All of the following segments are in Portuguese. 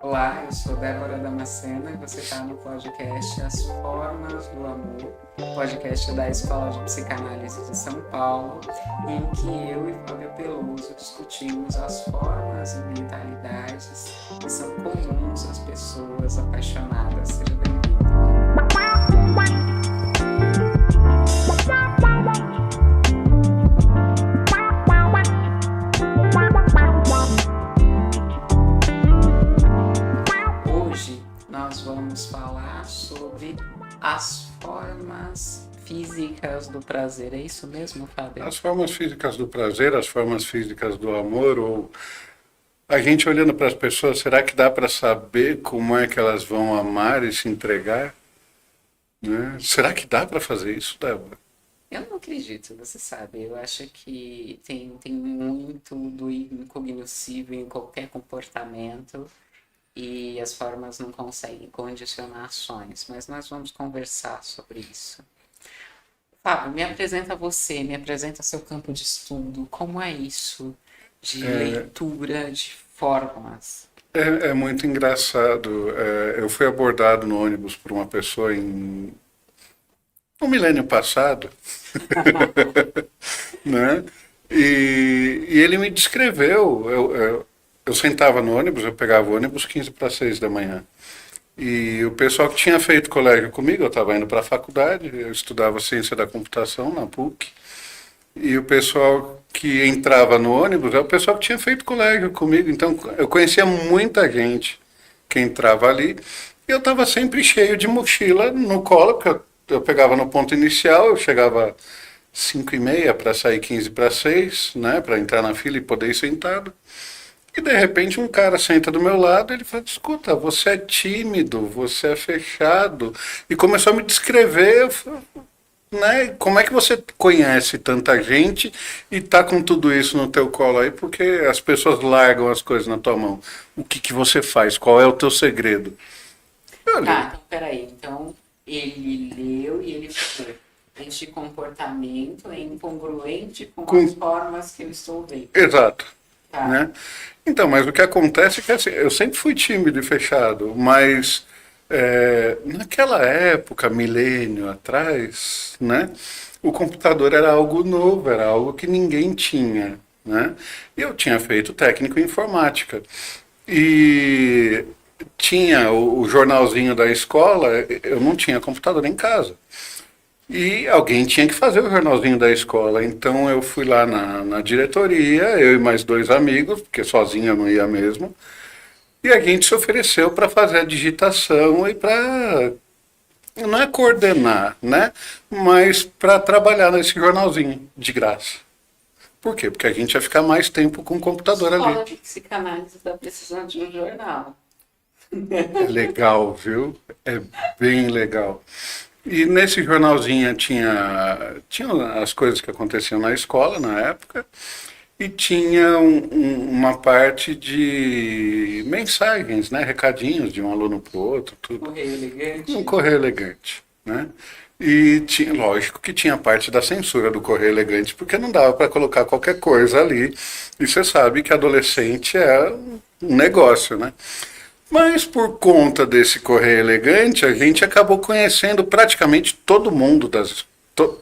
Olá, eu sou Débora Damasceno e você está no podcast As Formas do Amor, podcast da Escola de Psicanálise de São Paulo, em que eu e Fábio Peloso discutimos as formas e mentalidades que são comuns às pessoas apaixonadas. Seja bem-vindo. Hoje nós vamos falar sobre as formas físicas do prazer. É isso mesmo, Fábio? As formas físicas do prazer, as formas físicas do amor, ou a gente olhando para as pessoas, será que dá para saber como é que elas vão amar e se entregar? Né? Será que dá para fazer isso, Débora? Eu não acredito, você sabe. Eu acho que tem muito do incognoscível em qualquer comportamento e as formas não conseguem condicionar ações, mas nós vamos conversar sobre isso. Fábio, me apresenta você, me apresenta seu campo de estudo. Como é isso de leitura de formas? É muito engraçado. Eu fui abordado no ônibus por uma pessoa no milênio passado, né? E ele me descreveu. Eu sentava no ônibus, eu pegava o ônibus 15 para 6 da manhã. E o pessoal que tinha feito colégio comigo, eu estava indo para a faculdade, eu estudava ciência da computação na PUC, e o pessoal que entrava no ônibus é o pessoal que tinha feito colégio comigo. Então eu conhecia muita gente que entrava ali, e eu estava sempre cheio de mochila no colo, porque eu pegava no ponto inicial, eu chegava 5h30 para sair 15 para 6, né, para entrar na fila e poder ir sentado. E de repente um cara senta do meu lado e ele fala, escuta, você é tímido, você é fechado. E começou a me descrever, né? Como é que você conhece tanta gente e tá com tudo isso no teu colo aí? Porque as pessoas largam as coisas na tua mão. O que que você faz? Qual é o teu segredo? Olha, Tá, então peraí. Então ele leu e ele falou: este comportamento é incongruente com as com... formas que eu estou vendo. Exato. Tá. Né? Então, mas o que acontece é que assim, eu sempre fui tímido e fechado, mas naquela época, milênio atrás, né, o computador era algo novo, era algo que ninguém tinha. Né? E eu tinha feito técnico em informática. E tinha o jornalzinho da escola, eu não tinha computador em casa. E alguém tinha que fazer o jornalzinho da escola. Então eu fui lá na diretoria, eu e mais dois amigos, porque sozinho eu não ia mesmo. E a gente se ofereceu para fazer a digitação e para, não é coordenar, né? Mas para trabalhar nesse jornalzinho, de graça. Por quê? Porque a gente ia ficar mais tempo com o computador ali. Escola de psicanálise está precisando de um jornal. É legal, viu? É bem legal. E nesse jornalzinho tinha as coisas que aconteciam na escola na época e tinha uma parte de mensagens, né, recadinhos de um aluno para o outro, tudo. Correio Um elegante. correio elegante, né? E tinha, lógico que tinha a parte da censura do correio elegante, porque não dava para colocar qualquer coisa ali. E você sabe que adolescente é um negócio, né? Mas por conta desse correio elegante, a gente acabou conhecendo praticamente todo mundo,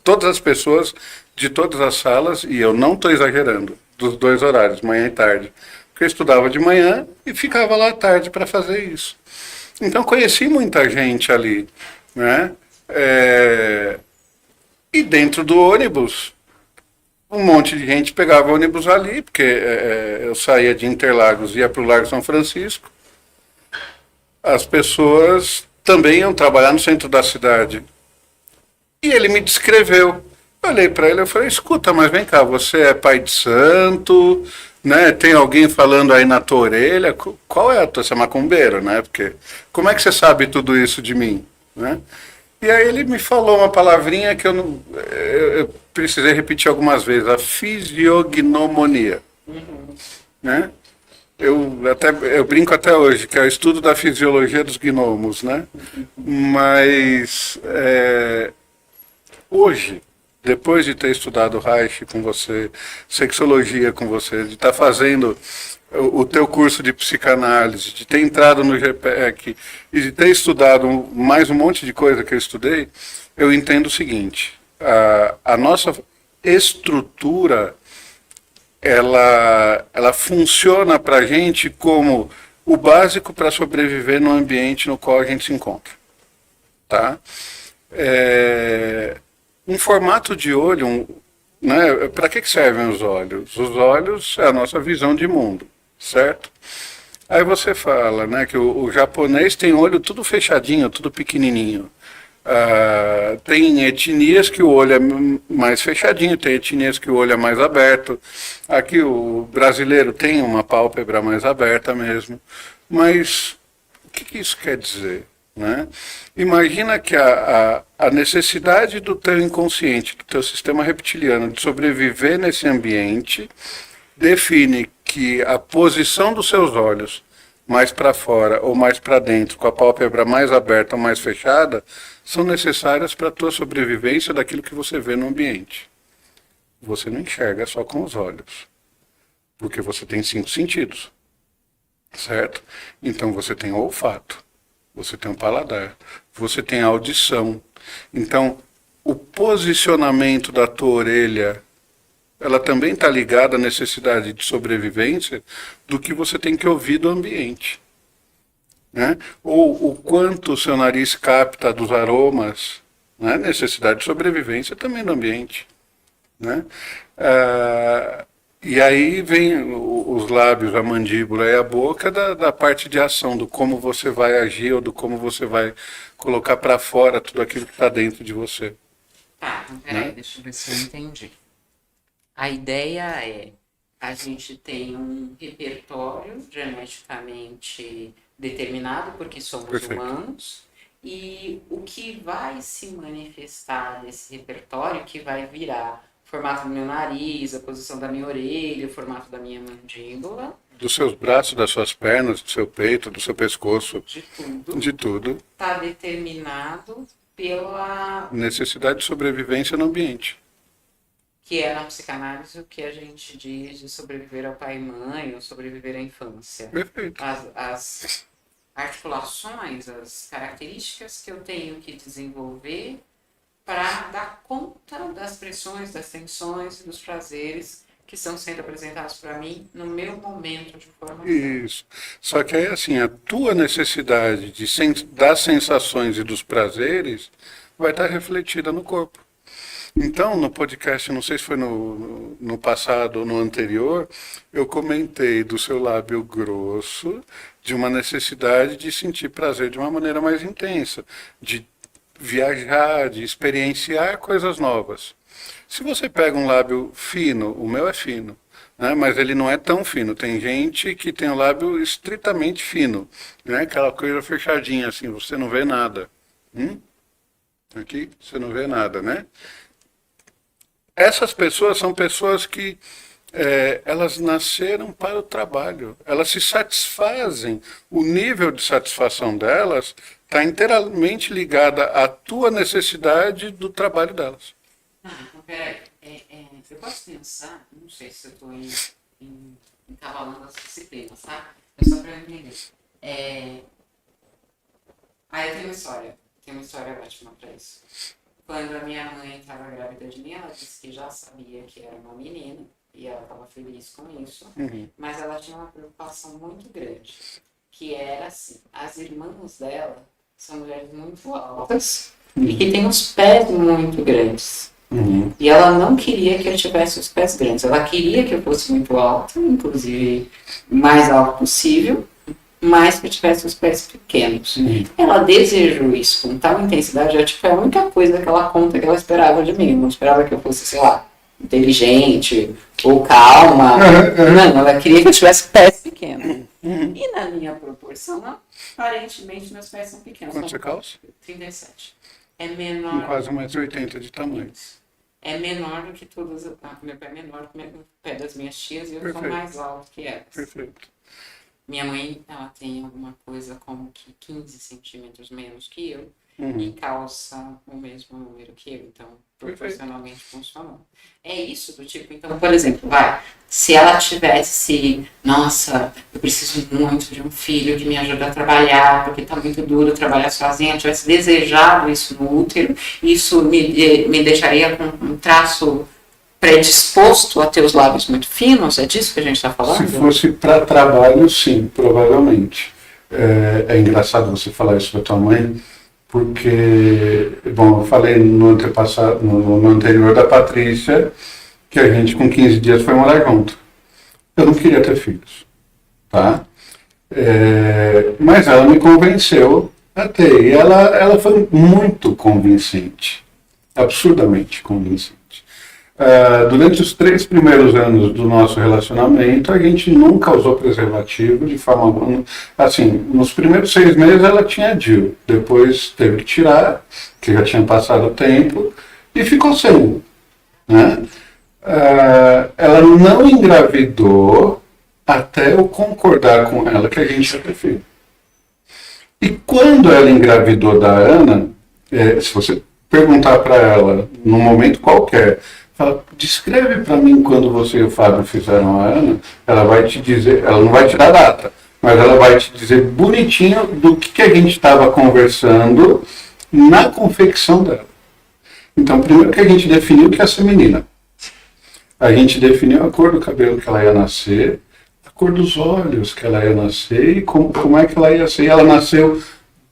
todas as pessoas de todas as salas, e eu não estou exagerando, dos dois horários, manhã e tarde. Porque eu estudava de manhã e ficava lá à tarde para fazer isso. Então conheci muita gente ali, né? E dentro do ônibus, um monte de gente pegava ônibus ali, porque eu saía de Interlagos e ia para o Largo São Francisco. As pessoas também iam trabalhar no centro da cidade. E ele me descreveu. Eu olhei para ele e falei, escuta, mas vem cá, você é pai de santo, né? Tem alguém falando aí na tua orelha? Qual é a tua? Você é macumbeiro, né? Porque como é que você sabe tudo isso de mim? Né? E aí ele me falou uma palavrinha que eu precisei repetir algumas vezes, a fisiognomonia. Né? Eu brinco até hoje, que é o estudo da fisiologia dos gnomos, né? Mas hoje, depois de ter estudado Reich com você, sexologia com você, de estar fazendo o teu curso de psicanálise, de ter entrado no GPEC e de ter estudado mais um monte de coisa que eu estudei, eu entendo o seguinte, a nossa estrutura, ela funciona para a gente como o básico para sobreviver no ambiente no qual a gente se encontra. Tá? Um formato de olho, né, para que servem os olhos? Os olhos é a nossa visão de mundo, certo? Aí você fala, né, que o japonês tem olho tudo fechadinho, tudo pequenininho. Tem etnias que o olho é mais fechadinho, tem etnias que o olho é mais aberto. Aqui o brasileiro tem uma pálpebra mais aberta mesmo. Mas o que isso quer dizer? Né? Imagina que a necessidade do teu inconsciente, do teu sistema reptiliano de sobreviver nesse ambiente define que a posição dos seus olhos mais para fora ou mais para dentro, com a pálpebra mais aberta ou mais fechada, são necessárias para a tua sobrevivência daquilo que você vê no ambiente. Você não enxerga só com os olhos, porque você tem 5 sentidos, certo? Então você tem o olfato, você tem o paladar, você tem a audição. Então, o posicionamento da tua orelha, ela também está ligada à necessidade de sobrevivência do que você tem que ouvir do ambiente. Né? Ou o quanto o seu nariz capta dos aromas, né? Necessidade de sobrevivência também do ambiente. Né? E aí vem os lábios, a mandíbula e a boca da parte de ação, do como você vai agir ou do como você vai colocar para fora tudo aquilo que está dentro de você. Tá, então peraí, deixa eu ver se eu entendi. A ideia é, a gente tem um repertório geneticamente determinado, porque somos Perfeito. humanos, e o que vai se manifestar desse repertório, que vai virar o formato do meu nariz, a posição da minha orelha, o formato da minha mandíbula. Dos seus braços, das suas pernas, do seu peito, do seu pescoço. De tudo. De tudo. Está determinado pela... necessidade de sobrevivência no ambiente. Que é na psicanálise o que a gente diz de sobreviver ao pai e mãe, ou sobreviver à infância. Perfeito. As articulações, as características que eu tenho que desenvolver para dar conta das pressões, das tensões e dos prazeres que estão sendo apresentados para mim no meu momento de formação. Isso. Só que aí, assim, a tua necessidade das sensações e dos prazeres vai estar refletida no corpo. Então, no podcast, não sei se foi no passado ou no anterior, eu comentei do seu lábio grosso, de uma necessidade de sentir prazer de uma maneira mais intensa, de viajar, de experienciar coisas novas. Se você pega um lábio fino, o meu é fino, né, mas ele não é tão fino. Tem gente que tem o lábio estritamente fino, né, aquela coisa fechadinha assim, você não vê nada. Aqui você não vê nada, né? Essas pessoas são pessoas que elas nasceram para o trabalho. Elas se satisfazem. O nível de satisfação delas está inteiramente ligada à tua necessidade do trabalho delas. Então peraí. Eu posso pensar, não sei se eu estou encavalando as disciplinas, tá? É só para eu entender. Aí eu tenho uma história ótima para isso. Quando a minha mãe estava grávida de mim, ela disse que já sabia que era uma menina, e ela estava feliz com isso, mas ela tinha uma preocupação muito grande, que era assim, as irmãs dela são mulheres muito altas e que têm os pés muito grandes. E ela não queria que eu tivesse os pés grandes, ela queria que eu fosse muito alta, inclusive o mais alto possível, mas que eu tivesse os pés pequenos. Ela desejou isso com tal intensidade, é a única coisa que ela conta que ela esperava de mim. Não esperava que eu fosse, sei lá, inteligente ou calma. Não, ela queria que eu tivesse pés pequenos. E na minha proporção, aparentemente meus pés são pequenos. Quanto você calça? 37. É menor. Quase 1,80 m de tamanho. É menor do que todas. Meu pé é menor do que o pé das minhas tias e eu sou mais alto que elas. Perfeito. Minha mãe, ela tem alguma coisa como que 15 centímetros menos que eu. e calça o mesmo número que eu, então proporcionalmente funcionou. É isso do tipo, então, por exemplo, se ela tivesse, nossa, eu preciso muito de um filho que me ajude a trabalhar, porque tá muito duro trabalhar sozinha, eu tivesse desejado isso no útero, isso me deixaria com um traço predisposto a ter os lábios muito finos? É disso que a gente está falando? Se fosse para trabalho, sim, provavelmente. É engraçado você falar isso da tua mãe, porque, bom, eu falei no antepassado, no anterior da Patrícia, que a gente com 15 dias foi morar junto. Eu não queria ter filhos, tá? Mas ela me convenceu a ter. E ela foi muito convincente, absurdamente convincente. Durante os 3 primeiros anos do nosso relacionamento, a gente nunca usou preservativo de forma alguma. Assim, nos primeiros 6 meses ela tinha DIU, depois teve que tirar, que já tinha passado o tempo, e ficou sem, né? Ela não engravidou até eu concordar com ela que a gente ia ter filho. E quando ela engravidou da Ana, se você perguntar para ela, num momento qualquer, fala, descreve para mim quando você e o Fábio fizeram a Ana, ela vai te dizer, ela não vai te dar data, mas ela vai te dizer bonitinho do que a gente estava conversando na confecção dela. Então, primeiro que a gente definiu que ia ser menina. A gente definiu a cor do cabelo que ela ia nascer, a cor dos olhos que ela ia nascer e como é que ela ia ser. E ela nasceu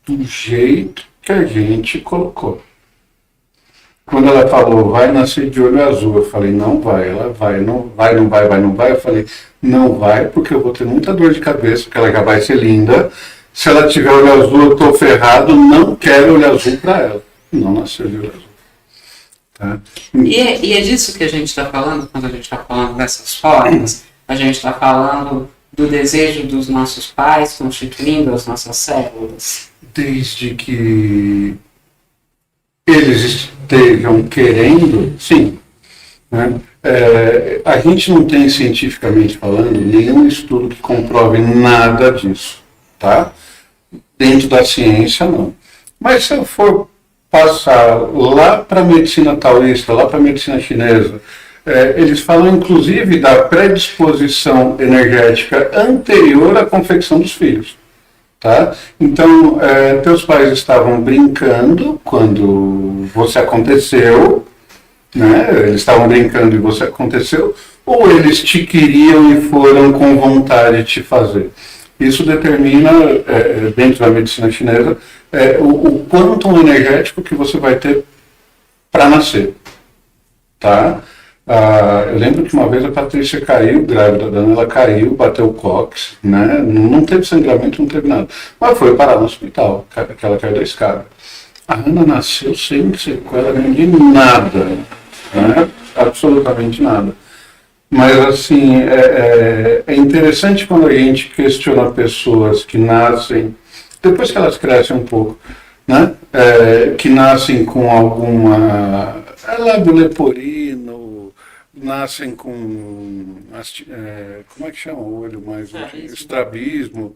do jeito que a gente colocou. Quando ela falou, vai nascer de olho azul, eu falei, não vai. Ela vai, não vai, não vai, vai, não vai. Eu falei, não vai, porque eu vou ter muita dor de cabeça, porque ela já vai ser linda. Se ela tiver olho azul, eu tô ferrado, não quero olho azul para ela. Não nasceu de olho azul. Tá? E é disso que a gente está falando, quando a gente está falando dessas formas, a gente está falando do desejo dos nossos pais constituindo as nossas células. Desde que eles estejam querendo, sim. Né? A gente não tem, cientificamente falando, nenhum estudo que comprove nada disso. Tá? Dentro da ciência, não. Mas se eu for passar lá para a medicina taoísta, lá para a medicina chinesa, eles falam inclusive da predisposição energética anterior à confecção dos filhos. Tá? Então, teus pais estavam brincando quando você aconteceu, né? Eles estavam brincando e você aconteceu, ou eles te queriam e foram com vontade te fazer? Isso determina, dentro da medicina chinesa, o quantum energético que você vai ter para nascer. Tá? Eu lembro que uma vez a Patrícia caiu, grávida da Ana, ela caiu, bateu o cóccix, né? Não teve sangramento, não teve nada. Mas foi parar no hospital, que ela caiu da escada. A Ana nasceu sem sequela de nada, né? Absolutamente nada. Mas, assim, é interessante quando a gente questiona pessoas que nascem, depois que elas crescem um pouco, né? Que nascem com alguma lábio leporino, nascem com, como é que chama o olho mais? Estrabismo,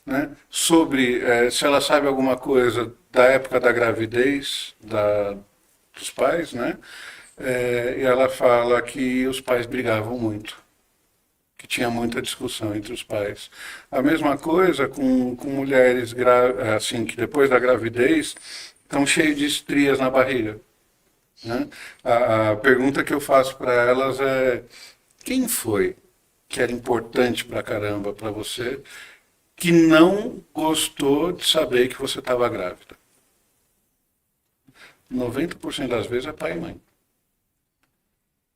né? Sobre se ela sabe alguma coisa da época da gravidez dos pais, né? E ela fala que os pais brigavam muito, que tinha muita discussão entre os pais. A mesma coisa com mulheres assim, que depois da gravidez estão cheias de estrias na barriga. Né? A pergunta que eu faço para elas é: quem foi que era importante pra caramba para você que não gostou de saber que você estava grávida? 90% das vezes é pai e mãe.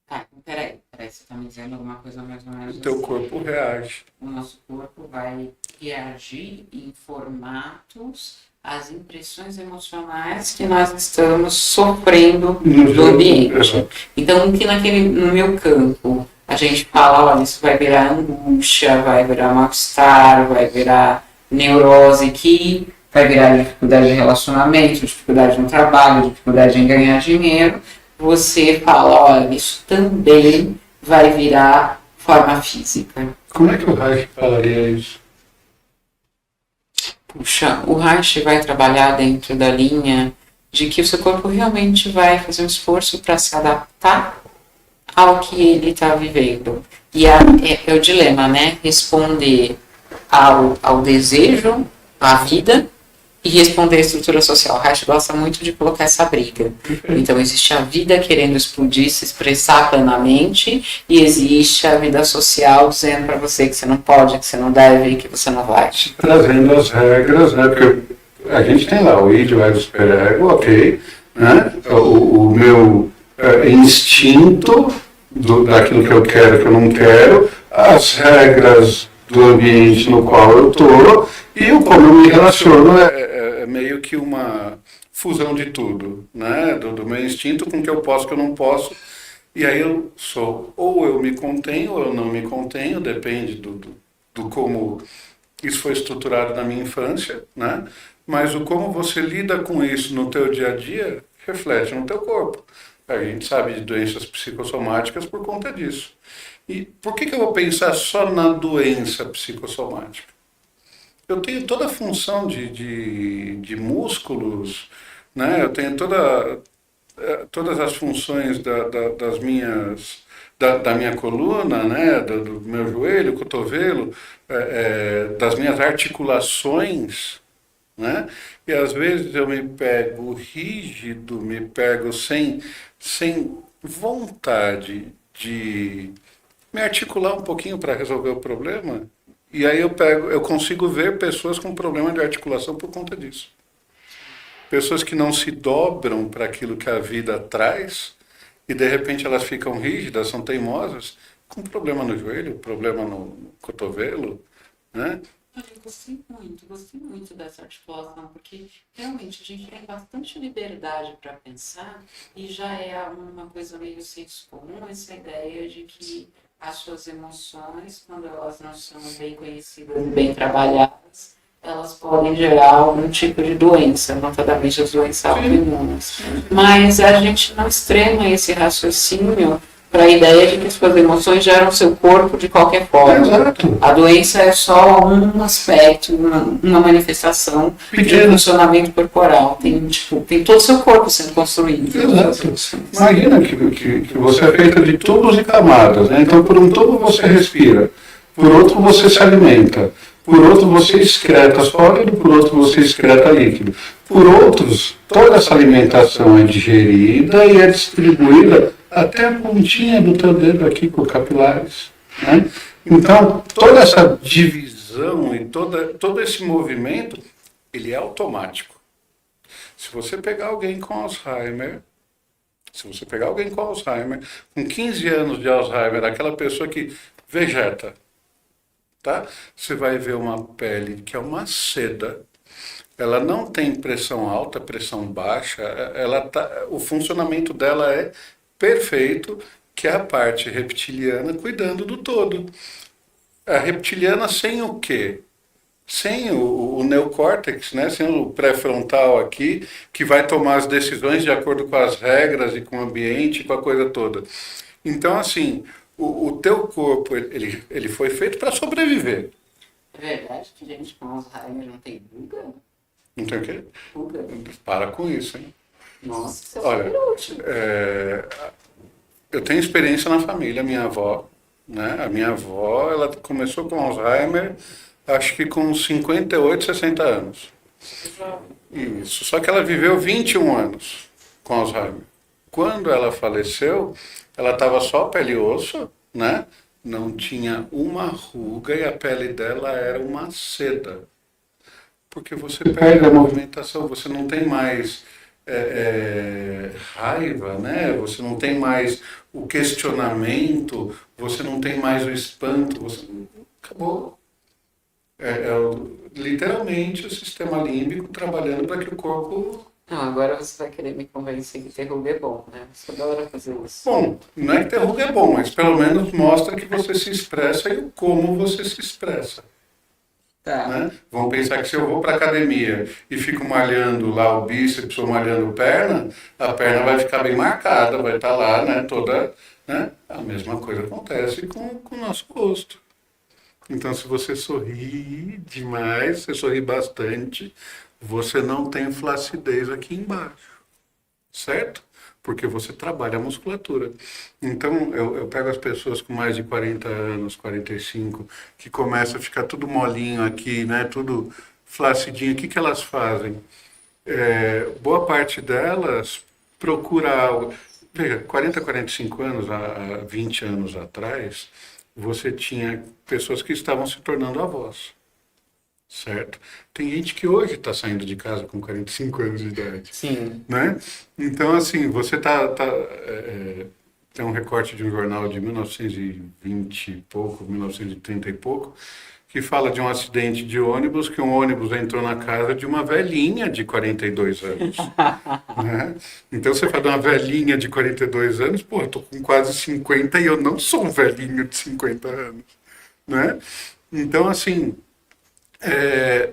Tá, peraí, você está me dizendo alguma coisa mais ou menos O teu assim. corpo reage. O nosso corpo vai reagir em formatos às impressões emocionais que nós estamos sofrendo do ambiente. Exato. Então, no meu campo, a gente fala, olha, isso vai virar angústia, vai virar mal-estar, vai virar neurose aqui, vai virar dificuldade de relacionamento, dificuldade no trabalho, dificuldade em ganhar dinheiro. Você fala, olha, isso também vai virar forma física. Como é que o Reich falaria isso? Puxa, o Reich vai trabalhar dentro da linha de que o seu corpo realmente vai fazer um esforço para se adaptar ao que ele está vivendo. E é o dilema, né? Responder ao desejo, à vida, e responder à estrutura social. O Reich gosta muito de colocar essa briga. Então, existe a vida querendo explodir, se expressar plenamente, e existe a vida social dizendo para você que você não pode, que você não deve, que você não vai. Trazendo as regras, né? Porque a gente tem lá o id, o ego, o superego, ok, né? O meu instinto daquilo que eu quero, que eu não quero, as regras do ambiente no qual eu estou e o como eu me relaciono é meio que uma fusão de tudo, né? Do meu instinto com o que eu posso, o que eu não posso. E aí eu sou, ou eu me contenho, ou eu não me contenho, depende do como isso foi estruturado na minha infância, né? Mas o como você lida com isso no teu dia a dia reflete no teu corpo. A gente sabe de doenças psicossomáticas por conta disso. E por que eu vou pensar só na doença psicossomática? Eu tenho toda a função de músculos, né? Eu tenho todas as funções das minhas, da minha coluna, né? Do meu joelho, cotovelo, das minhas articulações, né? E às vezes eu me pego rígido, me pego sem vontade de me articular um pouquinho para resolver o problema. E aí eu consigo ver pessoas com problema de articulação por conta disso. Pessoas que não se dobram para aquilo que a vida traz e de repente elas ficam rígidas, são teimosas, com problema no joelho, problema no cotovelo, né? Eu gostei muito dessa articulação, porque realmente a gente tem bastante liberdade para pensar e já é uma coisa meio senso comum essa ideia de que as suas emoções, quando elas não são bem conhecidas e bem trabalhadas, elas podem gerar algum tipo de doença, notadamente as doenças autoimunes. Mas a gente não extrema esse raciocínio para a ideia de que suas emoções geram seu corpo de qualquer forma. Exato. A doença é só um aspecto, uma manifestação de funcionamento corporal. Tem todo o seu corpo sendo construído. Exato. Imagina que você é feita de tubos e camadas, né? Então, por um tubo você respira, por outro você se alimenta, por outro você excreta sólido, por outro você excreta líquido. Por outros, toda essa alimentação é digerida e é distribuída até a pontinha do teu dedo aqui com capilares, né? Então, toda essa divisão e todo esse movimento, ele é automático. Se você pegar alguém com Alzheimer, com 15 anos de Alzheimer, aquela pessoa que vegeta, tá? Você vai ver uma pele que é uma seda. Ela não tem pressão alta, pressão baixa. O funcionamento dela é perfeito, que é a parte reptiliana cuidando do todo. A reptiliana sem o quê? Sem o neocórtex, né? Sem o pré-frontal aqui, que vai tomar as decisões de acordo com as regras e com o ambiente, com a coisa toda. Então, assim, o teu corpo, ele foi feito para sobreviver. É verdade que gente com Alzheimer não tem ruga? Não tem o quê? Ruga. Para com isso, hein? Nossa, isso é Olha, super útil. eu tenho experiência na família, minha avó, né? A minha avó, ela começou com Alzheimer, acho que com 58, 60 anos. Isso, só que ela viveu 21 anos com Alzheimer. Quando ela faleceu, ela estava só pele e osso, né? Não tinha uma ruga e a pele dela era uma seda. Porque você perde a movimentação, você não tem mais raiva, né? Você não tem mais o questionamento, você não tem mais o espanto, acabou. Literalmente o sistema límbico trabalhando para que o corpo... Não, agora você vai querer me convencer que ter ruga é bom, né? Você adora fazer isso. Bom, não é que ter ruga é bom, mas pelo menos mostra que você se expressa e como você se expressa. Tá. Né? Vamos pensar que se eu vou para academia e fico malhando lá o bíceps ou malhando a perna vai ficar bem marcada, vai estar lá, né, toda, né? A mesma coisa acontece com o nosso rosto. Então, se você sorri demais, você sorri bastante, você não tem flacidez aqui embaixo, certo? Porque você trabalha a musculatura. Então, eu pego as pessoas com mais de 40 anos, 45, que começam a ficar tudo molinho aqui, né? Tudo flacidinho. O que que elas fazem? Boa parte delas procura algo. Veja, 40, 45 anos, há 20 anos atrás, você tinha pessoas que estavam se tornando avós, certo? Tem gente que hoje está saindo de casa com 45 anos de idade, Sim. né? Então, assim, você tem um recorte de um jornal de 1920 e pouco, 1930 e pouco, que fala de um acidente de ônibus, que um ônibus entrou na casa de uma velhinha de 42 anos. Né? Então você fala de uma velhinha de 42 anos, pô, eu tô com quase 50 e eu não sou um velhinho de 50 anos. Né? Então, assim,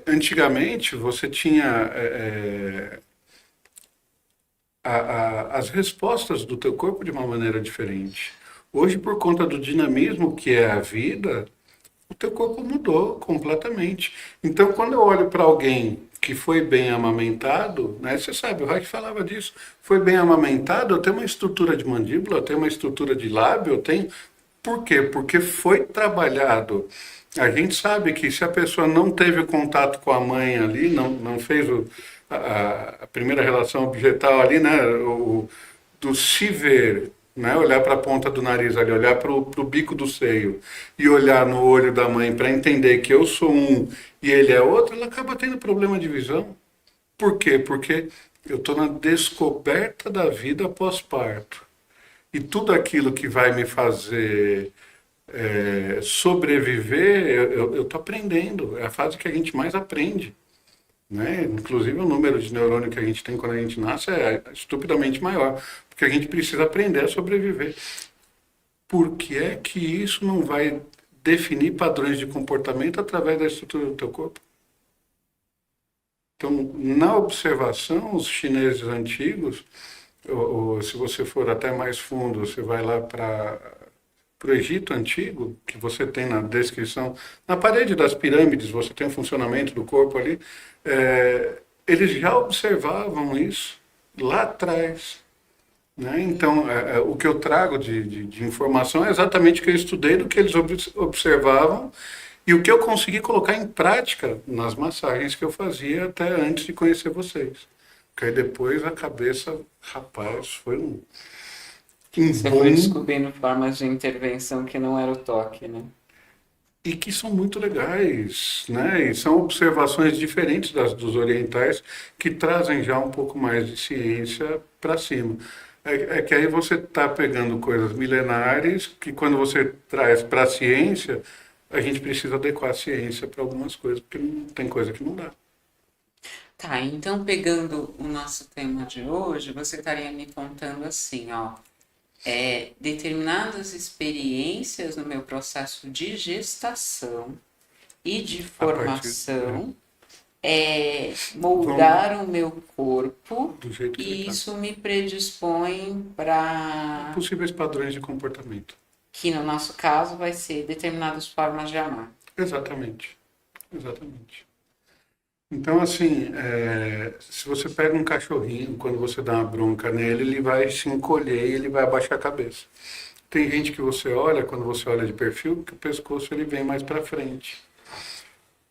antigamente você tinha as respostas do teu corpo de uma maneira diferente. Hoje, por conta do dinamismo que é a vida, o teu corpo mudou completamente. Então, quando eu olho para alguém que foi bem amamentado, né, você sabe, o Reich falava disso, foi bem amamentado, eu tenho uma estrutura de mandíbula, eu tenho uma estrutura de lábio, eu tenho... Por quê? Porque foi trabalhado. A gente sabe que se a pessoa não teve o contato com a mãe ali, não fez a primeira relação objetal ali, né, do se ver, né, olhar para a ponta do nariz ali, olhar para o bico do seio e olhar no olho da mãe para entender que eu sou um e ele é outro, ela acaba tendo problema de visão. Por quê? Porque eu estou na descoberta da vida pós-parto. E tudo aquilo que vai me fazer sobreviver, eu estou aprendendo. É a fase que a gente mais aprende. Né? Inclusive o número de neurônio que a gente tem quando a gente nasce é estupidamente maior, porque a gente precisa aprender a sobreviver. Por que é que isso não vai definir padrões de comportamento através da estrutura do teu corpo? Então, na observação, os chineses antigos, ou se você for até mais fundo, você vai lá para o Egito antigo, que você tem na descrição, na parede das pirâmides, você tem o funcionamento do corpo ali, eles já observavam isso lá atrás. Né? Então, o que eu trago de informação é exatamente o que eu estudei do que eles observavam e o que eu consegui colocar em prática nas massagens que eu fazia até antes de conhecer vocês. Porque aí depois a cabeça, rapaz, foi um Você foi boom. descobrindo formas de intervenção que não era o toque, né? E que são muito legais, né? E são observações diferentes dos orientais que trazem já um pouco mais de ciência para cima. É que aí você está pegando coisas milenares que quando você traz para a ciência, a gente precisa adequar a ciência para algumas coisas, porque não, tem coisa que não dá. Tá, então pegando o nosso tema de hoje, você estaria me contando assim, ó, determinadas experiências no meu processo de gestação e de A partir formação moldaram o meu corpo do jeito que ele e está. isso me predispõe para Possíveis padrões de comportamento. que no nosso caso vai ser determinadas formas de amar. Exatamente. Exatamente. Então, assim, se você pega um cachorrinho, quando você dá uma bronca nele, ele vai se encolher e ele vai abaixar a cabeça. Tem gente que você olha, quando você olha de perfil, que o pescoço ele vem mais para frente.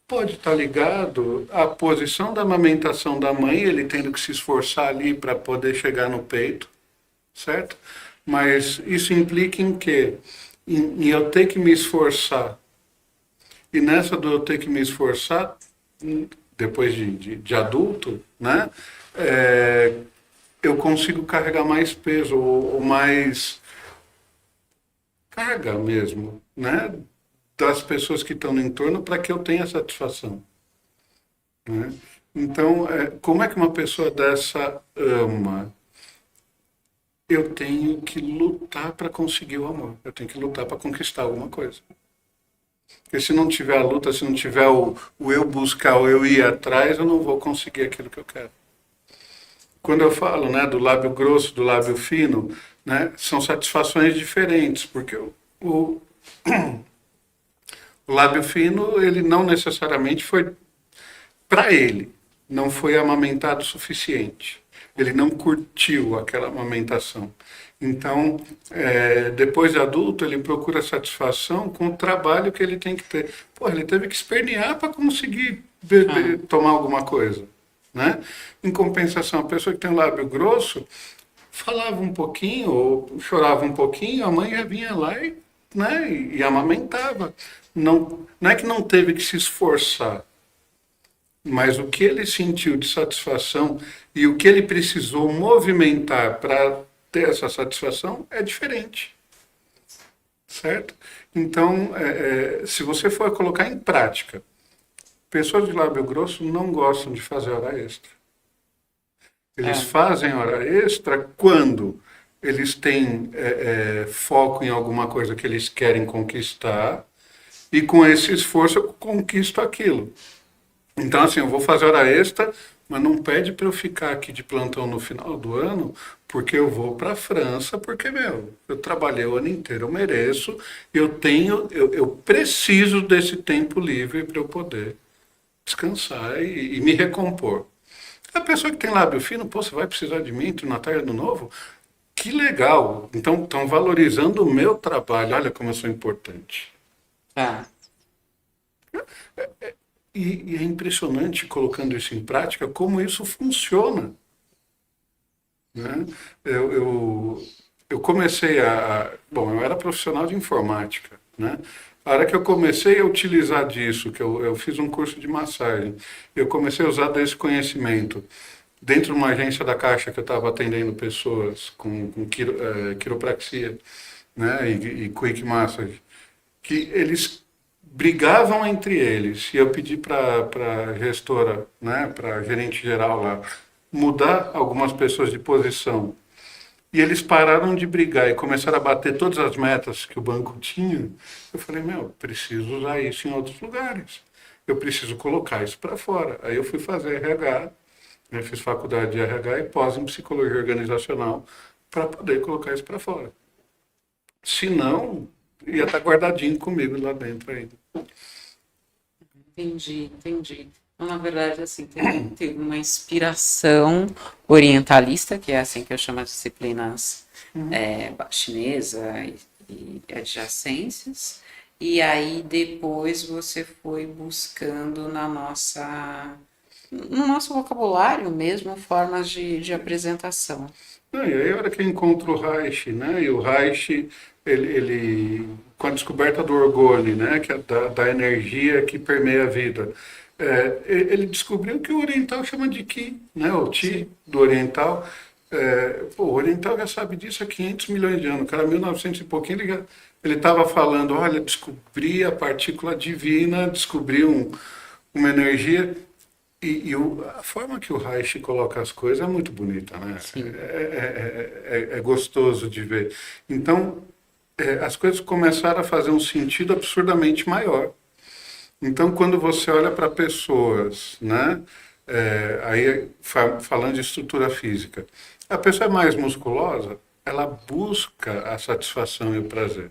Pode estar ligado à posição da amamentação da mãe, ele tendo que se esforçar ali para poder chegar no peito, certo? Mas isso implica em quê? Em eu ter que me esforçar. E nessa do eu ter que me esforçar, depois de adulto, né? Eu consigo carregar mais peso ou mais carga mesmo, né? Das pessoas que estão no entorno para que eu tenha satisfação. Né? Então, como é que uma pessoa dessa ama? Eu tenho que lutar para conseguir o amor. Eu tenho que lutar para conquistar alguma coisa. Porque se não tiver a luta, se não tiver o eu buscar, o eu ir atrás, eu não vou conseguir aquilo que eu quero. Quando eu falo, né, do lábio grosso, do lábio fino, né, são satisfações diferentes, porque o O lábio fino, ele não necessariamente foi para ele, não foi amamentado o suficiente. Ele não curtiu aquela amamentação. Então, depois de adulto, ele procura satisfação com o trabalho que ele tem que ter. Pô, ele teve que espernear para conseguir beber, tomar alguma coisa. Né? Em compensação, a pessoa que tem o lábio grosso falava um pouquinho ou chorava um pouquinho, a mãe já vinha lá e, né, e amamentava. Não é que não teve que se esforçar, mas o que ele sentiu de satisfação e o que ele precisou movimentar para ter essa satisfação é diferente. Certo? Então, se você for colocar em prática, pessoas de lábio grosso não gostam de fazer hora extra. Eles fazem hora extra quando eles têm foco em alguma coisa que eles querem conquistar e com esse esforço eu conquisto aquilo. Então, assim, eu vou fazer hora extra, mas não pede para eu ficar aqui de plantão no final do ano, porque eu vou para a França, porque, eu trabalhei o ano inteiro, eu mereço, eu preciso desse tempo livre para eu poder descansar e me recompor. A pessoa que tem lábio fino, pô, você vai precisar de mim entre o Natal e Ano Novo? Que legal! Então, estão valorizando o meu trabalho, olha como eu sou importante. Ah, E é impressionante, colocando isso em prática, como isso funciona. Né? Eu comecei Bom, eu era profissional de informática. Né? A hora que eu comecei a utilizar disso, que eu fiz um curso de massagem, eu comecei a usar desse conhecimento dentro de uma agência da Caixa que eu estava atendendo pessoas com quiropraxia, né? E quick massage, que eles brigavam entre eles. E eu pedi para a gestora, né, para a gerente geral lá, mudar algumas pessoas de posição. E eles pararam de brigar e começaram a bater todas as metas que o banco tinha. Eu falei, preciso usar isso em outros lugares. Eu preciso colocar isso para fora. Aí eu fui fazer RH, né, fiz faculdade de RH e pós em psicologia organizacional para poder colocar isso para fora. Senão, ia estar guardadinho comigo lá dentro ainda. entendi. Então, na verdade, assim, teve uma inspiração orientalista, que é assim que eu chamo as disciplinas chinesa e adjacências, e aí depois você foi buscando no nosso vocabulário mesmo, formas de apresentação. Não, e aí a hora que eu encontro o Reich, né? E o Reich, com a descoberta do orgone, né? Que é da energia que permeia a vida, ele descobriu que o oriental chama de Qi, né? O Qi do oriental. O oriental já sabe disso há 500 milhões de anos. O cara, 1900 e pouquinho, ele estava falando, olha, descobri a partícula divina, descobri uma energia. A forma que o Reich coloca as coisas é muito bonita, né? Sim. É gostoso de ver. Então, as coisas começaram a fazer um sentido absurdamente maior. Então, quando você olha para pessoas, né? Falando de estrutura física, a pessoa é mais musculosa, ela busca a satisfação e o prazer.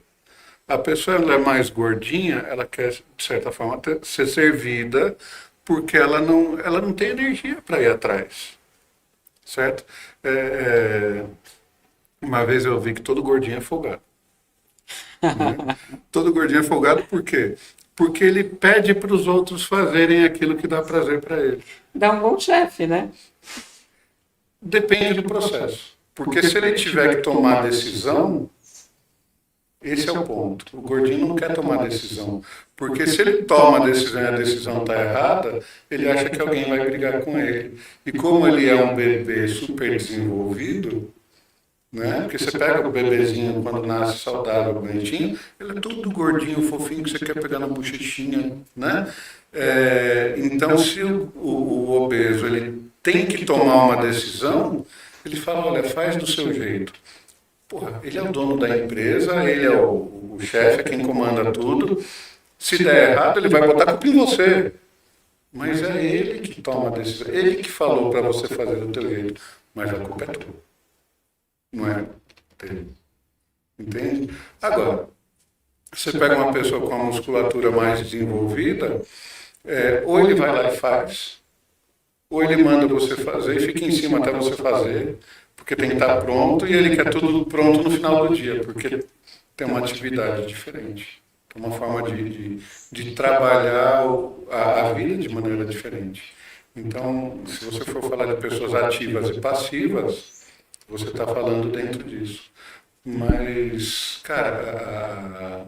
A pessoa ela é mais gordinha, ela quer, de certa forma, ser servida porque ela não tem energia para ir atrás, certo? Uma vez eu vi que todo gordinho é folgado. Né? Todo gordinho é folgado por quê? Porque ele pede para os outros fazerem aquilo que dá prazer para ele. Dá um bom chefe, né? Depende do processo. Porque se ele tiver que tomar decisão, esse é o ponto. O gordinho não quer tomar decisão. Porque se ele toma a decisão e a decisão está errada, ele acha que alguém vai brigar com ele. E como ele é um bebê super desenvolvido, né? Porque você pega o bebezinho quando nasce saudável, bonitinho, ele é todo gordinho, fofinho, que você quer pegar na bochechinha, né? Então, se o obeso ele tem que tomar uma decisão, ele fala, olha, faz do seu jeito. Porra, ele é o dono da empresa, ele é o chefe, é quem comanda tudo. Se der errado, ele vai botar a culpa em você. Mas é ele que toma a decisão. Ele que falou para você fazer do teu jeito. Mas a culpa é tua. Não é dele. Entende? Agora, Você pega uma pessoa com a musculatura mais desenvolvida, ou ele vai lá e faz, ou ele manda você fazer e fica em cima até você fazer, porque tem que estar pronto, e ele quer tudo pronto no final do dia, porque tem uma atividade diferente, tem uma forma de trabalhar a vida de maneira diferente. Então, se você for falar de pessoas ativas e passivas, você está falando dentro disso. Mas, cara,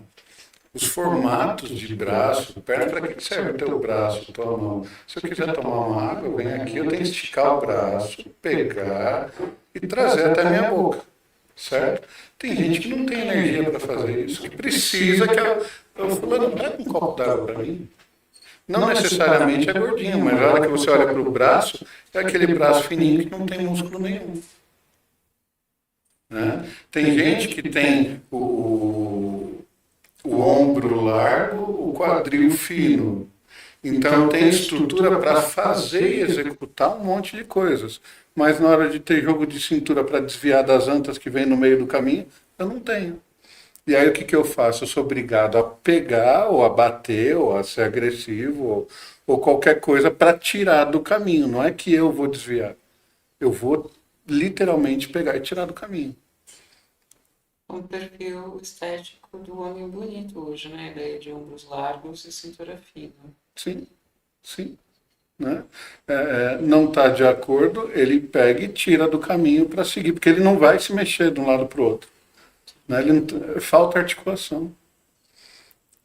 os formatos de braço, para que serve o teu braço, tua mão? Se eu quiser tomar uma água, eu venho aqui, eu tenho que esticar o braço, pegar e trazer até a minha boca, certo? Tem gente que não tem energia para fazer isso, que precisa que eu fulano, dá um copo d'água para mim. Não necessariamente é gordinho, mas na hora que você olha para o braço, é aquele braço fininho que não tem músculo nenhum. Né? Tem gente que tem o ombro largo, o quadril fino. Então tem estrutura para fazer e executar um monte de coisas. Mas na hora de ter jogo de cintura para desviar das antas que vem no meio do caminho, eu não tenho. E aí o que eu faço? Eu sou obrigado a pegar, ou a bater, ou a ser agressivo, ou qualquer coisa para tirar do caminho. Não é que eu vou desviar. Eu vou literalmente pegar e tirar do caminho. Um perfil estético do homem bonito hoje, né? A ideia de ombros largos e cintura fina. Sim, sim. Né? Não está de acordo, ele pega e tira do caminho para seguir, porque ele não vai se mexer de um lado para o outro. Né? Falta articulação.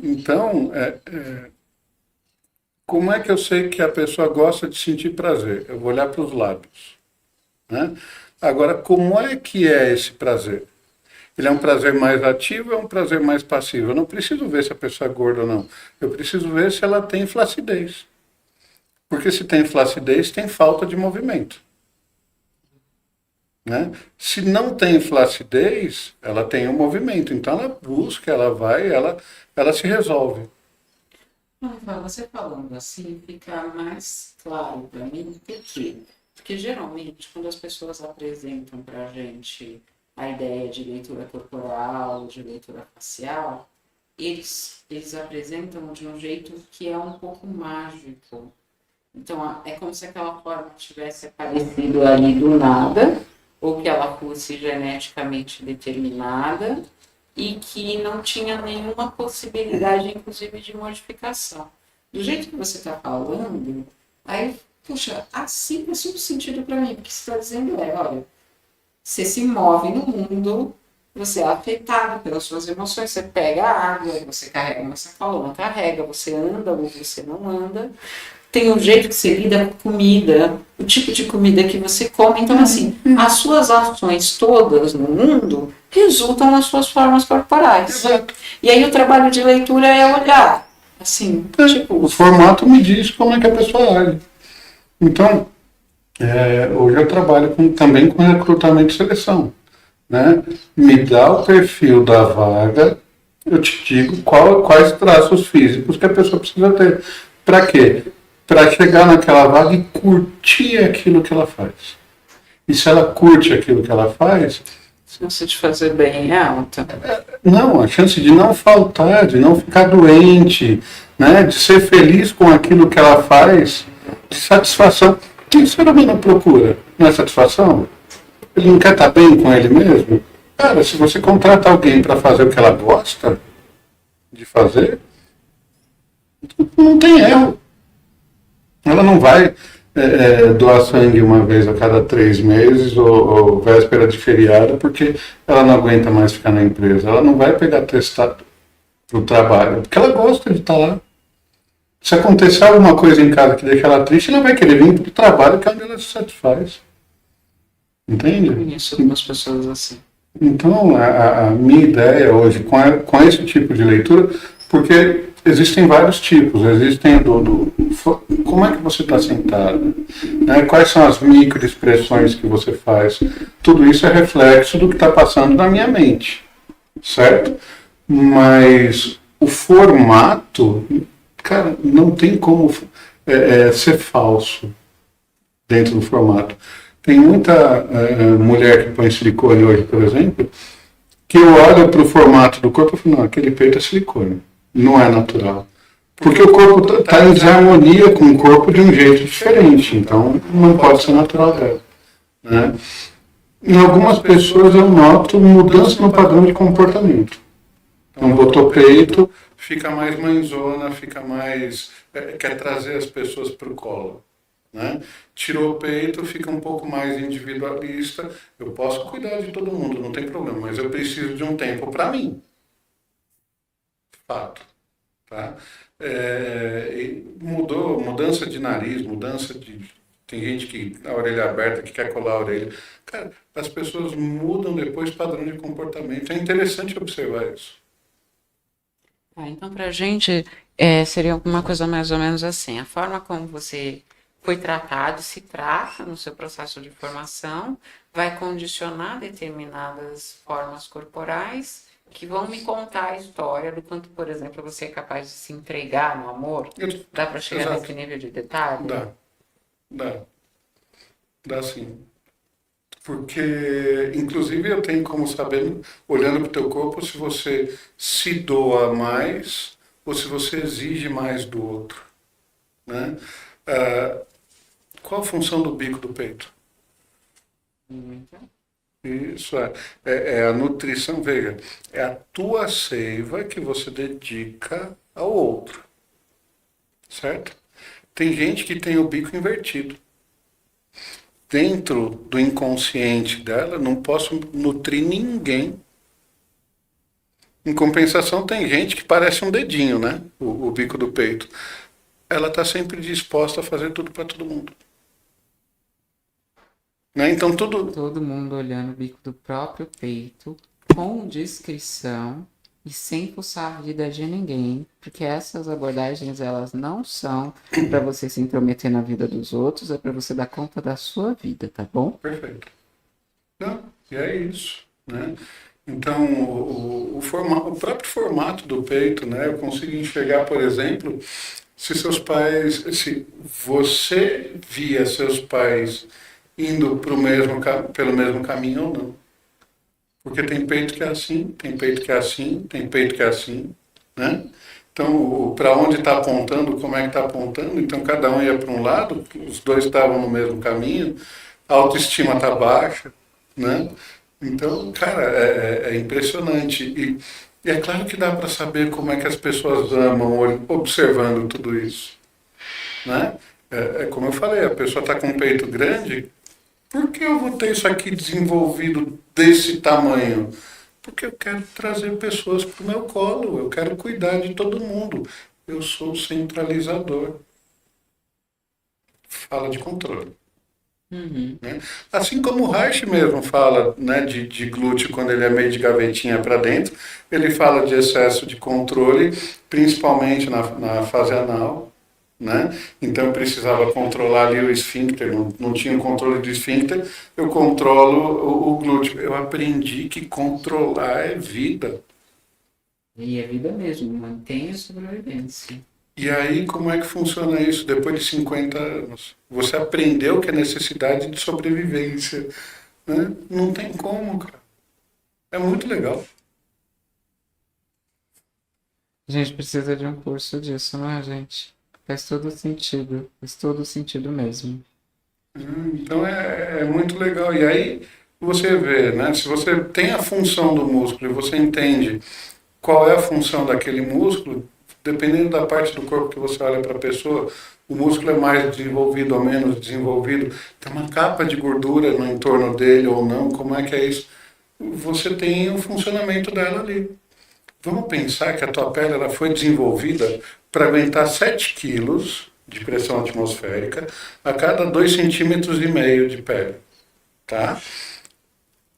Então, como é que eu sei que a pessoa gosta de sentir prazer? Eu vou olhar para os lábios. Né? Agora, como é que é esse prazer? Ele é um prazer mais ativo ou é um prazer mais passivo? Eu não preciso ver se a pessoa é gorda ou não. Eu preciso ver se ela tem flacidez. Porque se tem flacidez, tem falta de movimento. Né? Se não tem flacidez, ela tem um movimento. Então ela busca, ela vai, ela se resolve. Você falando assim, fica mais claro para mim por quê? Porque geralmente, quando as pessoas apresentam para a gente a ideia de leitura corporal, de leitura facial, eles apresentam de um jeito que é um pouco mágico. Então, é como se aquela forma tivesse aparecido ali do nada, ou que ela fosse geneticamente determinada, e que não tinha nenhuma possibilidade, inclusive, de modificação. Do jeito que você está falando, aí, puxa, assim faz todo sentido para mim, porque você está dizendo, olha, você se move no mundo, você é afetado pelas suas emoções, você pega a água, você carrega uma sacola, não carrega, você anda ou você não anda. Tem um jeito que você lida com comida, o tipo de comida que você come. Então, assim, as suas ações todas no mundo resultam nas suas formas corporais. Exato. E aí o trabalho de leitura é olhar, assim, tipo... O formato me diz como é que a pessoa age. Então, hoje eu trabalho também com recrutamento e seleção. Né? Me dá o perfil da vaga, eu te digo quais traços físicos que a pessoa precisa ter. Para quê? Para chegar naquela vaga e curtir aquilo que ela faz. E se ela curte aquilo que ela faz... A chance de fazer bem é alta. Não, a chance de não faltar, de não ficar doente, né? De ser feliz com aquilo que ela faz, de satisfação. Quem o ser humano procura? Não é satisfação? Ele não quer estar bem com ele mesmo? Cara, se você contrata alguém para fazer o que ela gosta de fazer, não tem erro. Ela não vai doar sangue uma vez a cada 3 meses ou véspera de feriado porque ela não aguenta mais ficar na empresa. Ela não vai pegar testado para o trabalho porque ela gosta de estar lá. Se acontecer alguma coisa em casa que deixa ela triste, ela vai querer vir para o trabalho que é onde ela se satisfaz. Entende? Eu conheço algumas pessoas assim. Então, a minha ideia hoje, com esse tipo de leitura, porque existem vários tipos, existem como é que você está sentado, né? Quais são as microexpressões que você faz, tudo isso é reflexo do que está passando na minha mente, certo? Mas o formato, cara, não tem como ser falso dentro do formato. Tem muita mulher que põe silicone hoje, por exemplo, que eu olho para o formato do corpo e falo, não, aquele peito é silicone, não é natural. Porque o corpo está em desarmonia com o corpo de um jeito diferente, então não pode ser natural dela. Né? Em algumas pessoas eu noto mudança no padrão de comportamento. Então botou peito, fica mais mãezona, fica mais... quer trazer as pessoas para o colo. Né? Tirou o peito, fica um pouco mais individualista. Eu posso cuidar de todo mundo, não tem problema, mas eu preciso de um tempo para mim. Fato. Tá? Mudança de nariz, mudança de... Tem gente que a orelha aberta que quer colar a orelha. Cara, as pessoas mudam depois padrão de comportamento. É interessante observar isso. Então, para a gente, seria alguma coisa mais ou menos assim. A forma como você foi tratado, se trata no seu processo de formação, vai condicionar determinadas formas corporais que vão me contar a história do quanto, por exemplo, você é capaz de se entregar no amor. Dá para chegar Exato. nesse nível de detalhe? Dá sim. Porque, inclusive, eu tenho como saber, olhando para o teu corpo, se você se doa mais ou se você exige mais do outro. Né? Qual a função do bico do peito? Isso é a nutrição, veja, é a tua seiva que você dedica ao outro. Certo? Tem gente que tem o bico invertido. Dentro do inconsciente dela, não posso nutrir ninguém. Em compensação, tem gente que parece um dedinho, né? O bico do peito. Ela está sempre disposta a fazer tudo para todo mundo. Né? Então, tudo... Todo mundo olhando o bico do próprio peito, com discrição e sem fuçar a vida de ninguém, porque essas abordagens, elas não são para você se intrometer na vida dos outros, é para você dar conta da sua vida, tá bom? Perfeito. Não, e é isso, né? Então, o próprio formato do peito, né? Eu consigo enxergar, por exemplo, se se você via seus pais indo pelo mesmo caminho ou não. Porque tem peito que é assim, tem peito que é assim, tem peito que é assim, né? Então, para onde está apontando, como é que está apontando, então cada um ia para um lado, os dois estavam no mesmo caminho, a autoestima está baixa, né? Então, cara, é impressionante. E é claro que dá para saber como é que as pessoas amam observando tudo isso, né? Como eu falei, a pessoa está com um peito grande, por que eu vou ter isso aqui desenvolvido desse tamanho? Porque eu quero trazer pessoas para o meu colo, eu quero cuidar de todo mundo. Eu sou o centralizador. Fala de controle. Né? Assim como o Reich mesmo fala, né, de glúteo quando ele é meio de gavetinha para dentro, ele fala de excesso de controle, principalmente na fase anal. Né? Então eu precisava controlar ali o esfíncter, não tinha o controle do esfíncter, eu controlo o glúteo. Eu aprendi que controlar é vida. E é vida mesmo, mantém a sobrevivência. E aí, como é que funciona isso depois de 50 anos? Você aprendeu que é necessidade de sobrevivência. Né? Não tem como, cara. É muito legal. A gente precisa de um curso disso, não é, gente? Faz todo sentido mesmo. Então é muito legal. E aí você vê, né? Se você tem a função do músculo e você entende qual é a função daquele músculo, dependendo da parte do corpo que você olha para a pessoa, o músculo é mais desenvolvido ou menos desenvolvido, tem uma capa de gordura no entorno dele ou não, como é que é isso? Você tem o funcionamento dela ali. Vamos pensar que a tua pele ela foi desenvolvida para aguentar 7 quilos de pressão atmosférica a cada 2,5 cm de pele. Tá?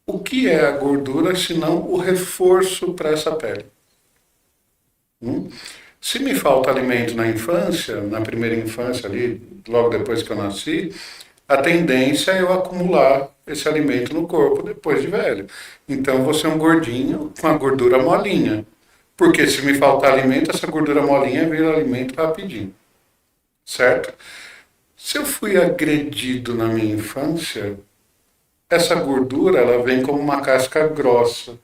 O que é a gordura se não o reforço para essa pele? Se me falta alimento na infância, na primeira infância ali, logo depois que eu nasci, a tendência é eu acumular esse alimento no corpo depois de velho. Então você é um gordinho com a gordura molinha. Porque se me faltar alimento, essa gordura molinha vira alimento rapidinho. Certo? Se eu fui agredido na minha infância, essa gordura ela vem como uma casca grossa.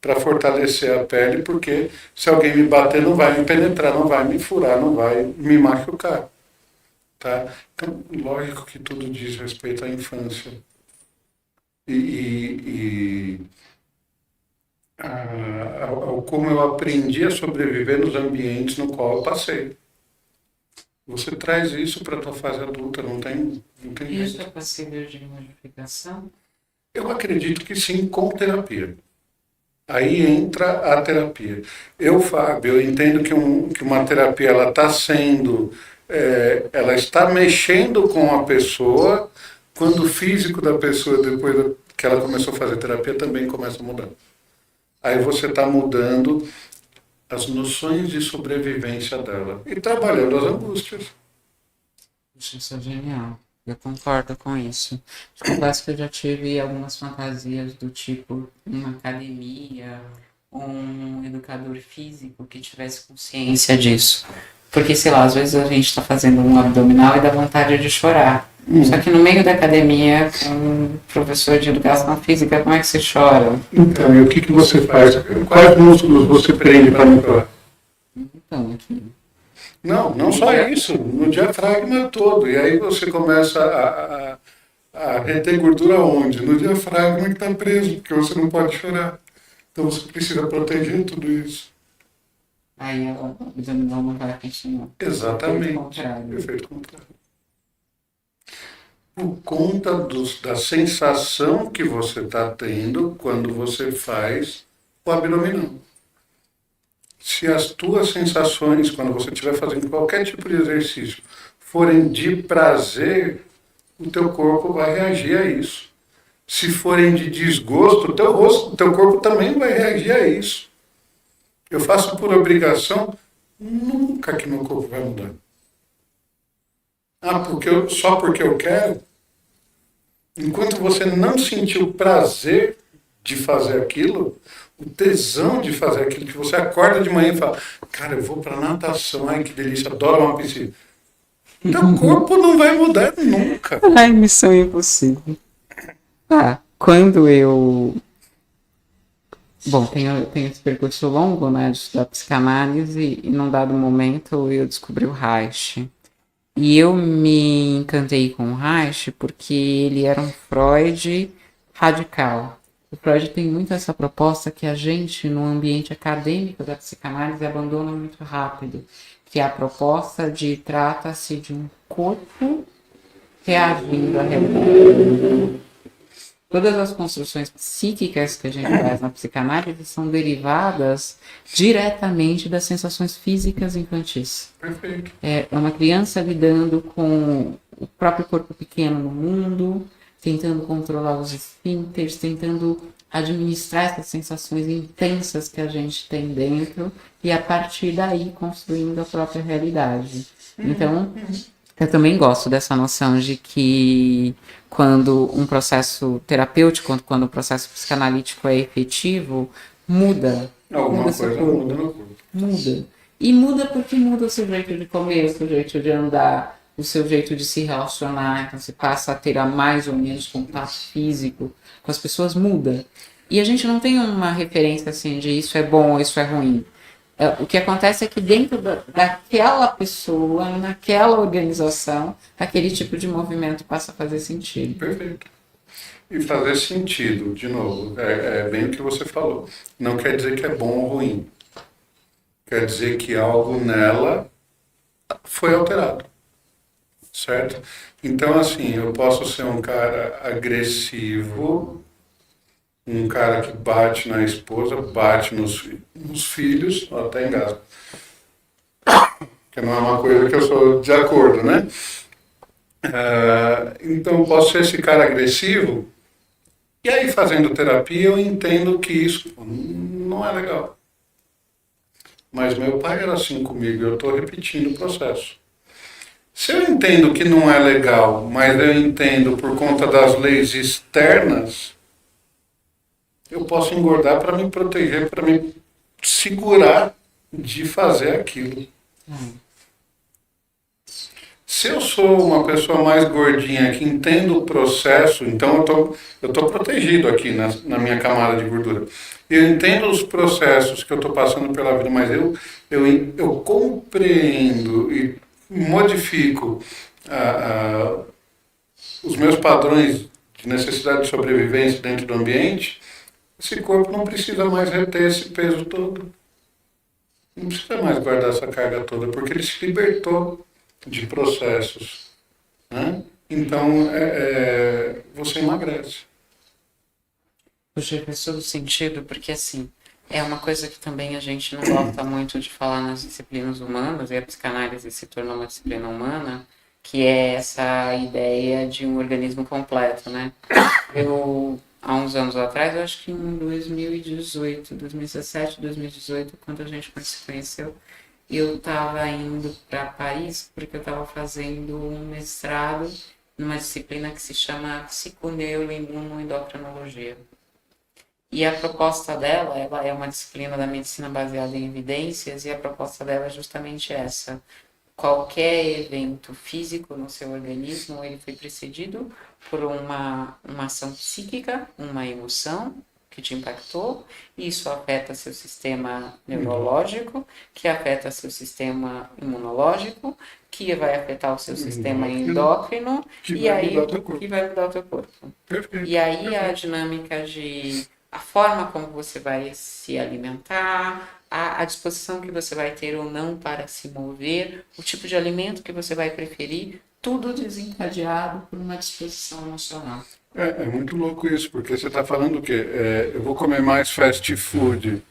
para fortalecer a pele, porque se alguém me bater, não vai me penetrar, não vai me furar, não vai me machucar. Tá? Então, lógico que tudo diz respeito à infância. E ao como eu aprendi a sobreviver nos ambientes no qual eu passei. Você traz isso para a tua fase adulta, não tem Isso é jeito. passível de modificação? Eu acredito que sim, com terapia. Aí entra a terapia. Eu, Fábio, eu entendo que uma terapia ela está sendo, ela está mexendo com a pessoa quando o físico da pessoa, depois que ela começou a fazer terapia, também começa a mudar. Aí você está mudando as noções de sobrevivência dela e trabalhando as angústias. Isso é genial. Eu concordo com isso. Confesso que eu já tive algumas fantasias do tipo uma academia, um educador físico que tivesse consciência disso. Porque, sei lá, às vezes a gente está fazendo um abdominal e dá vontade de chorar. Só que no meio da academia, com um professor de educação física, como é que você chora? Então, e o que você faz? Quais músculos você prende para não chorar? Então, aqui. Não só isso, no diafragma todo. E aí você começa a reter gordura onde? No diafragma que está preso, porque você não pode chorar. Então você precisa proteger tudo isso. Aí o abdominal não vai continuar. Exatamente. Efeito contrário. Por conta da sensação que você está tendo quando você faz o abdominal. Se as tuas sensações, quando você estiver fazendo qualquer tipo de exercício, forem de prazer, o teu corpo vai reagir a isso. Se forem de desgosto, o teu corpo também vai reagir a isso. Eu faço por obrigação, nunca que meu corpo vai mudar. Só porque eu quero? Enquanto você não sentir o prazer de fazer aquilo, o tesão de fazer aquilo, que você acorda de manhã e fala, cara, eu vou para natação, ai que delícia, adoro uma piscina. Teu corpo não vai mudar nunca. Ai, missão impossível. Quando eu... Bom, tenho esse percurso longo, né, de estudar psicanálise, e num dado momento eu descobri o Reich. E eu me encantei com o Reich porque ele era um Freud radical. O Freud tem muito essa proposta que a gente, no ambiente acadêmico da psicanálise, abandona muito rápido, que é a proposta de trata-se de um corpo reagindo à realidade. Todas as construções psíquicas que a gente faz na psicanálise são derivadas diretamente das sensações físicas infantis. Perfeito. É uma criança lidando com o próprio corpo pequeno no mundo, tentando controlar os esfíncteres, tentando administrar essas sensações intensas que a gente tem dentro e a partir daí construindo a própria realidade. Então, eu também gosto dessa noção de que quando um processo terapêutico, quando um processo psicanalítico é efetivo, muda. Alguma coisa muda no corpo. Muda. E muda porque muda o seu jeito de comer, o seu jeito de andar, o seu jeito de se relacionar. Então você passa a ter mais ou menos contato físico com as pessoas, muda. E a gente não tem uma referência assim de isso é bom ou isso é ruim. O que acontece é que dentro daquela pessoa, naquela organização, aquele tipo de movimento passa a fazer sentido. Perfeito. E fazer sentido, de novo, é bem o que você falou. Não quer dizer que é bom ou ruim. Quer dizer que algo nela foi alterado. Certo? Então, assim, eu posso ser um cara agressivo, um cara que bate na esposa, bate nos filhos, até engasgo. Que não é uma coisa que eu sou de acordo, né? Então, eu posso ser esse cara agressivo, e aí, fazendo terapia, eu entendo que isso não é legal. Mas meu pai era assim comigo, eu estou repetindo o processo. Se eu entendo que não é legal, mas eu entendo por conta das leis externas, eu posso engordar para me proteger, para me segurar de fazer aquilo. Se eu sou uma pessoa mais gordinha que entendo o processo, então eu tô protegido aqui na minha camada de gordura. Eu entendo os processos que eu estou passando pela vida, mas eu compreendo e modifico a, os meus padrões de necessidade de sobrevivência dentro do ambiente. Esse corpo não precisa mais reter esse peso todo. Não precisa mais guardar essa carga toda, porque ele se libertou de processos. Né? Então, você emagrece. Puxa, faz todo sentido, porque assim, é uma coisa que também a gente não gosta muito de falar nas disciplinas humanas, e a psicanálise se tornou uma disciplina humana, que é essa ideia de um organismo completo, né? Eu, há uns anos atrás, eu acho que em 2018, 2017, 2018, quando a gente se conheceu, eu estava indo para Paris porque eu estava fazendo um mestrado numa disciplina que se chama psiconeuroimunoendocrinologia. E a proposta dela, ela é uma disciplina da medicina baseada em evidências, e a proposta dela é justamente essa. Qualquer evento físico no seu organismo, ele foi precedido por uma ação psíquica, uma emoção que te impactou, e isso afeta seu sistema neurológico, que afeta seu sistema imunológico, que vai afetar o seu sistema endócrino, e aí que vai mudar o teu corpo. Perfeito. E aí a dinâmica de a forma como você vai se alimentar, a disposição que você vai ter ou não para se mover, o tipo de alimento que você vai preferir, tudo desencadeado por uma disposição emocional. É muito louco isso, porque você está falando o quê? Eu vou comer mais fast food,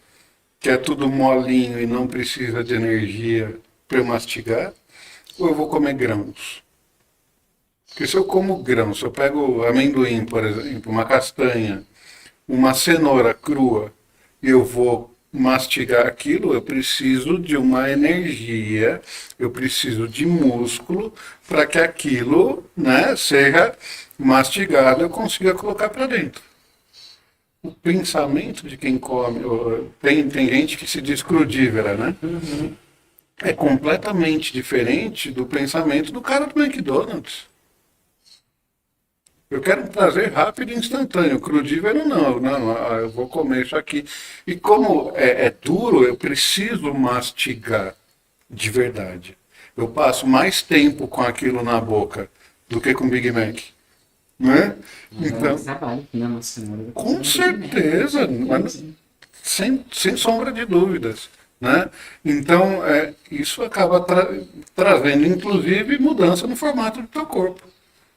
que é tudo molinho e não precisa de energia para eu mastigar, ou eu vou comer grãos? Porque se eu como grãos, se eu pego amendoim, por exemplo, uma castanha, uma cenoura crua, e eu vou mastigar aquilo, eu preciso de uma energia, eu preciso de músculo para que aquilo, né, seja mastigado e eu consiga colocar para dentro. O pensamento de quem come, tem gente que se diz crudívera, né? Uhum. É completamente diferente do pensamento do cara do McDonald's. Eu quero um prazer rápido e instantâneo. Crudívero não, eu vou comer isso aqui. E como é duro, eu preciso mastigar de verdade. Eu passo mais tempo com aquilo na boca do que com Big Mac. Né? Então, trabalho, não, senhora, com certeza, sem sombra de dúvidas. Né? Então, isso acaba trazendo, inclusive, mudança no formato do teu corpo.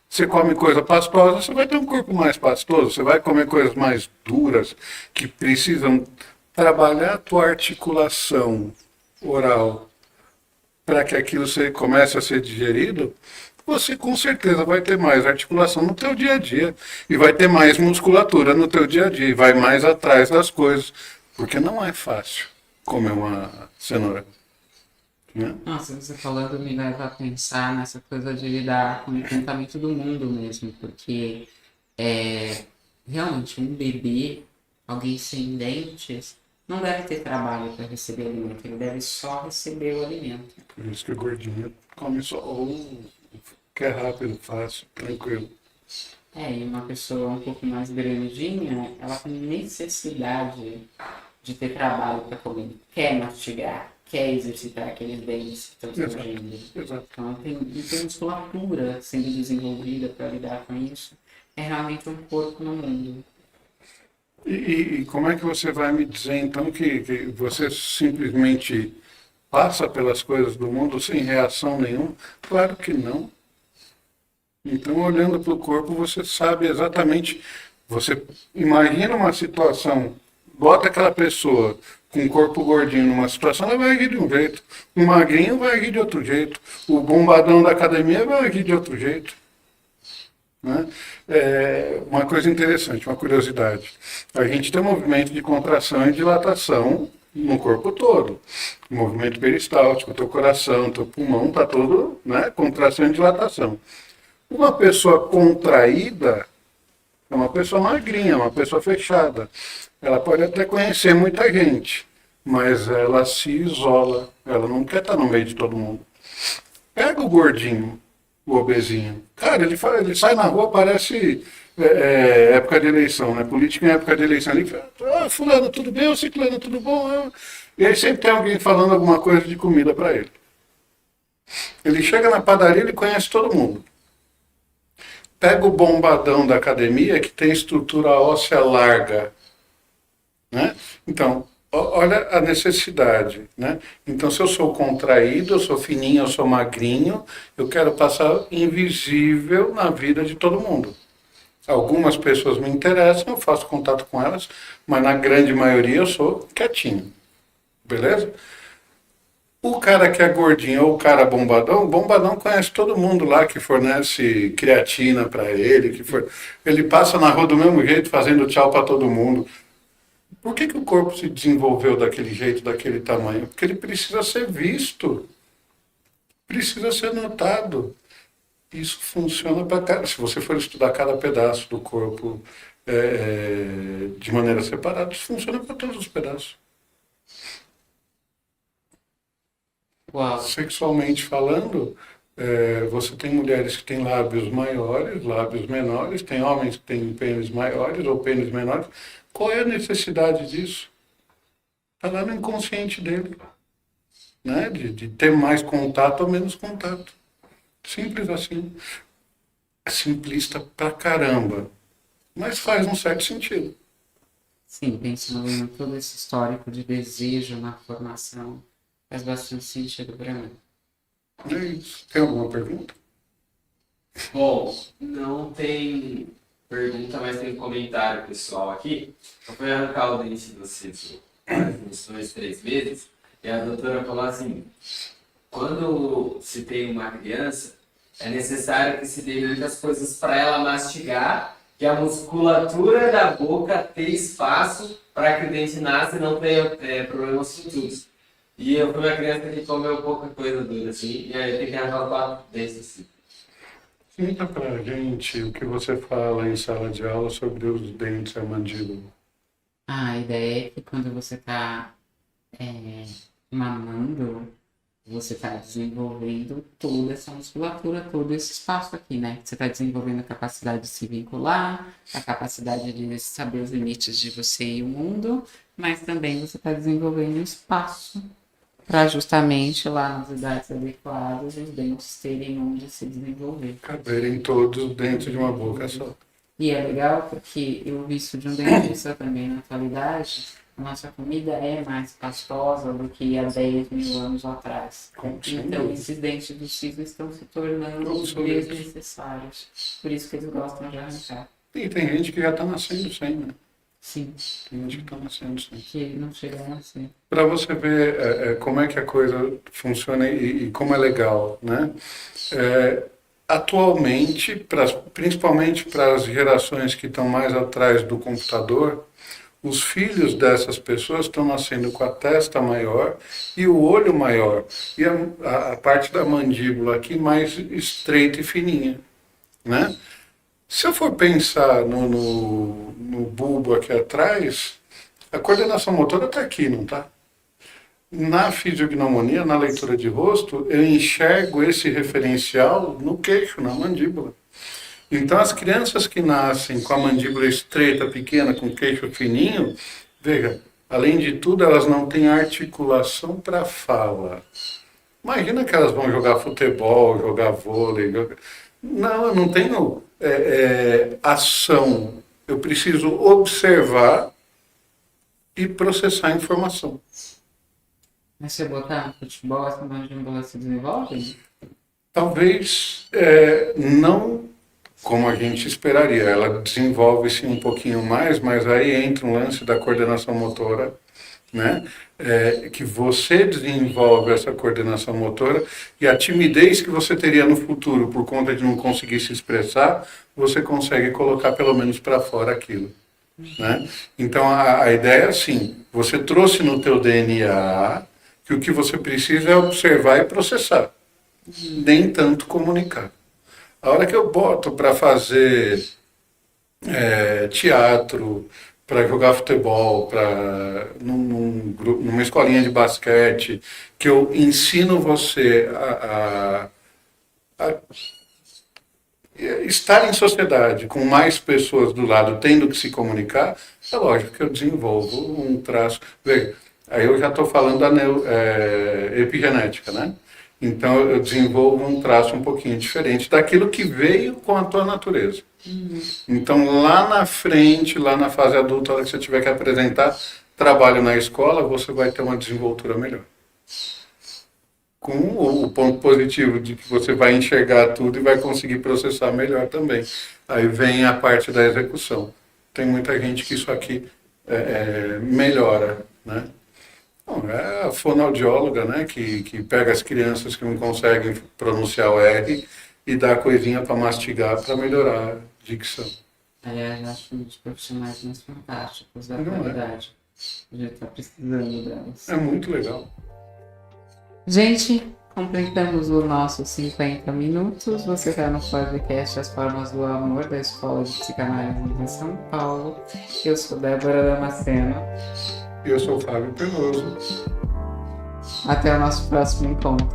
Você come coisa pastosa, você vai ter um corpo mais pastoso. Você vai comer coisas mais duras, que precisam trabalhar a tua articulação oral para que aquilo comece a ser digerido. Você com certeza vai ter mais articulação no teu dia a dia. E vai ter mais musculatura no teu dia a dia. E vai mais atrás das coisas. Porque não é fácil comer uma cenoura. Nossa, você falando me leva a pensar nessa coisa de lidar com o encantamento do mundo mesmo, porque realmente um bebê, alguém sem dentes, não deve ter trabalho para receber alimento, ele deve só receber o alimento. Por isso que o gordinho come só que é rápido, fácil, tranquilo. E uma pessoa um pouco mais grandinha, ela tem necessidade de ter trabalho para comer, quer mastigar, quer exercitar aqueles dentes que estão surgindo. Então tem musculatura sendo desenvolvida para lidar com isso. É realmente um corpo no mundo. E como é que você vai me dizer então que você simplesmente passa pelas coisas do mundo sem reação nenhuma? Claro que não. Então, olhando para o corpo, você sabe exatamente. Você imagina uma situação, bota aquela pessoa com um corpo gordinho numa situação, ela vai agir de um jeito. O magrinho vai agir de outro jeito. O bombadão da academia vai agir de outro jeito. Né? Uma coisa interessante, uma curiosidade. A gente tem um movimento de contração e dilatação no corpo todo. O movimento peristáltico, teu coração, teu pulmão, está todo, né, contração e dilatação. Uma pessoa contraída é uma pessoa magrinha, uma pessoa fechada. Ela pode até conhecer muita gente, mas ela se isola. Ela não quer estar no meio de todo mundo. Pega o gordinho, o obesinho. Cara, ele sai na rua, parece época de eleição, né? Política em época de eleição. Ele fala, fulano, tudo bem? Ô, ciclano, tudo bom? E aí sempre tem alguém falando alguma coisa de comida para ele. Ele chega na padaria, ele conhece todo mundo. Pega o bombadão da academia, que tem estrutura óssea larga, né? Então, olha a necessidade, né? Então, se eu sou contraído, eu sou fininho, eu sou magrinho, eu quero passar invisível na vida de todo mundo. Algumas pessoas me interessam, eu faço contato com elas, mas na grande maioria eu sou quietinho, beleza? O cara que é gordinho ou o cara bombadão, o bombadão conhece todo mundo lá que fornece creatina para ele, ele passa na rua do mesmo jeito, fazendo tchau para todo mundo. Por que o corpo se desenvolveu daquele jeito, daquele tamanho? Porque ele precisa ser visto, precisa ser notado. Isso funciona para cada. Se você for estudar cada pedaço do corpo de maneira separada, isso funciona para todos os pedaços. Uau. Sexualmente falando, você tem mulheres que têm lábios maiores, lábios menores, tem homens que têm pênis maiores ou pênis menores. Qual é a necessidade disso? Está lá no inconsciente dele, né? De ter mais contato ou menos contato. Simples assim. É simplista pra caramba, mas faz um certo sentido. Sim, pensando em todo esse histórico de desejo na formação, faz bastante sentido para mim. É isso. Tem alguma pergunta? Bom, não tem pergunta, mas tem um comentário pessoal aqui. Eu fui arrancar o dente do Cícero faz uns 2, 3 meses, e a doutora falou assim, quando se tem uma criança, é necessário que se dê muitas coisas para ela mastigar, que a musculatura da boca tenha espaço para que o dente nasça e não tenha problemas futuros. E eu fui uma criança que comeu pouca coisa dura, assim, e aí eu tenho que arrancar 4 dentes assim. Conta pra gente o que você fala em sala de aula sobre os dentes e a mandíbula. A ideia é que quando você está mamando, você está desenvolvendo toda essa musculatura, todo esse espaço aqui, né? Você está desenvolvendo a capacidade de se vincular, a capacidade de saber os limites de você e o mundo, mas também você está desenvolvendo espaço para justamente lá nas idades adequadas os dentes terem onde se desenvolver. Caberem todos dentro de uma boca só. E é legal porque eu vi isso de um dentista também na atualidade. A nossa comida é mais pastosa do que há 10 mil anos atrás. Então, esses dentes do siso estão se tornando desnecessários. Por isso que eles gostam de arrancar. E tem gente que já está nascendo sem, né? Sim. Tem gente que está nascendo sem. Que não chega a nascer. Para você ver como é que a coisa funciona e como é legal, né? Atualmente, principalmente para as gerações que estão mais atrás do computador, os filhos dessas pessoas estão nascendo com a testa maior e o olho maior. E a parte da mandíbula aqui mais estreita e fininha, né? Se eu for pensar no bulbo aqui atrás, a coordenação motora está aqui, não está? Na fisiognomonia, na leitura de rosto, eu enxergo esse referencial no queixo, na mandíbula. Então, as crianças que nascem com a mandíbula estreita, pequena, com o queixo fininho, veja, além de tudo, elas não têm articulação para fala. Imagina que elas vão jogar futebol, jogar vôlei. Não, eu não tenho ação. Eu preciso observar e processar a informação. Mas se eu botar no futebol, essa mandíbula se desenvolve? Talvez não como a gente esperaria. Ela desenvolve-se um pouquinho mais, mas aí entra um lance da coordenação motora, né? Que você desenvolve essa coordenação motora e a timidez que você teria no futuro por conta de não conseguir se expressar, você consegue colocar pelo menos para fora aquilo, né? Então a ideia é assim, você trouxe no teu DNA que o que você precisa é observar e processar, nem tanto comunicar. A hora que eu boto para fazer teatro, para jogar futebol, numa escolinha de basquete, que eu ensino você a estar em sociedade com mais pessoas do lado tendo que se comunicar, é lógico que eu desenvolvo um traço. Veja, aí eu já estou falando da epigenética, né? Então eu desenvolvo um traço um pouquinho diferente daquilo que veio com a tua natureza. Então lá na frente, lá na fase adulta, a hora que você tiver que apresentar trabalho na escola, você vai ter uma desenvoltura melhor. Com o ponto positivo de que você vai enxergar tudo e vai conseguir processar melhor também. Aí vem a parte da execução. Tem muita gente que isso aqui melhora, né? Bom, é a fonoaudióloga, né, que pega as crianças que não conseguem pronunciar o R e dá coisinha para mastigar para melhorar a dicção. Aliás, acho um dos profissionais mais fantásticos da Não é? atualidade. A gente está precisando delas. É muito legal. Gente, completamos o nosso 50 minutos. Você está no podcast As Formas do Amor da Escola de Psicanálise de São Paulo. Eu sou Débora Damasceno. E eu sou o Fábio Penoso. Até o nosso próximo encontro.